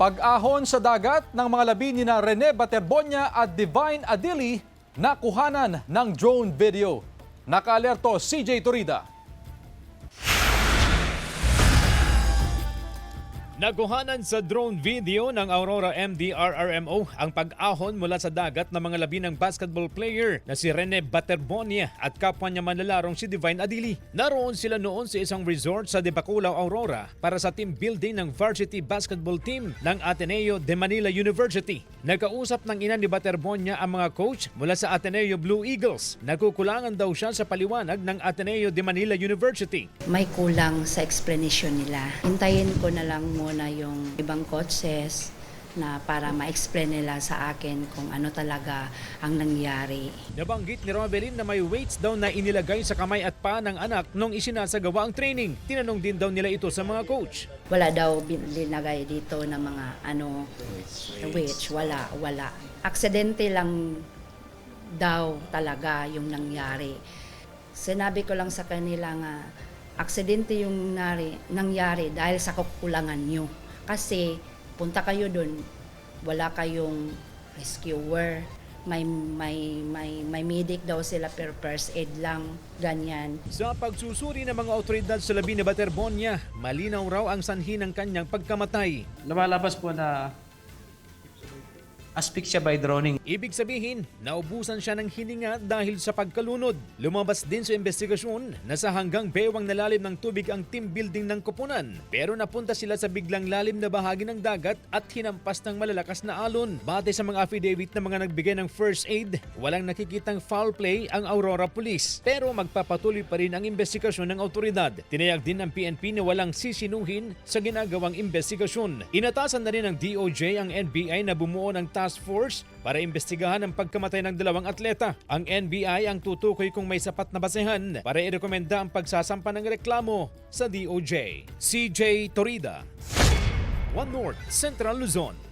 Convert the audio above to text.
Pag-ahon sa dagat ng mga labi ni na Rene Baterbonia at Divine Adili nakuhanan ng drone video. Nakaalerto CJ Torida. Nakuhanan sa drone video ng Aurora MDRRMO ang pag-ahon mula sa dagat ng mga labi ng basketball player na si Rene Baterbonia at kapwa niya manlalarong si Divine Adili. Naroon sila noon sa isang resort sa Dibaculaw, Aurora para sa team building ng varsity basketball team ng Ateneo de Manila University. Nagkausap ng ina ni Baterbonia ang mga coach mula sa Ateneo Blue Eagles. Nagkukulangan daw siya sa paliwanag ng Ateneo de Manila University. May kulang sa explanation nila. Hintayin ko na lang muna yung ibang coaches na para ma-explain nila sa akin kung ano talaga ang nangyari. Nabanggit ni Rovelyn na may weights daw na inilagay sa kamay at paa ng anak nung isinasagawa ang training. Tinanong din daw nila ito sa mga coach. Wala daw linagay dito na mga weights. Wala. Aksidente lang daw talaga yung nangyari. Sinabi ko lang sa kanila nga, aksidente yung nangyari dahil sa kakulangan nyo. Kasi punta kayo doon, wala kayong rescuer, may medic daw sila pero first aid lang, ganyan. Sa pagsusuri ng mga otoridad sa labi ni Baterbonia, malinaw raw ang sanhi ng kanyang pagkamatay. Lumalabas po na asphyxia by drowning. Ibig sabihin, naubusan siya ng hininga dahil sa pagkalunod. Lumabas din sa investigasyon na sa hanggang bewang na lalim ng tubig ang team building ng koponan. Pero napunta sila sa biglang lalim na bahagi ng dagat at hinampas ng malalakas na alon. Batay sa mga affidavit ng mga nagbigay ng first aid, walang nakikitang foul play ang Aurora Police. Pero magpapatuloy pa rin ang investigasyon ng autoridad. Tinayag din ng PNP na walang sisinuhin sa ginagawang investigasyon. Inatasan na rin ng DOJ ang NBI na bumuo ng task force para imbestigahan ang pagkamatay ng dalawang atleta. Ang NBI ang tutukoy kung may sapat na basehan para irekomenda ang pagsasampa ng reklamo sa DOJ. CJ Torida, One North, Central Luzon.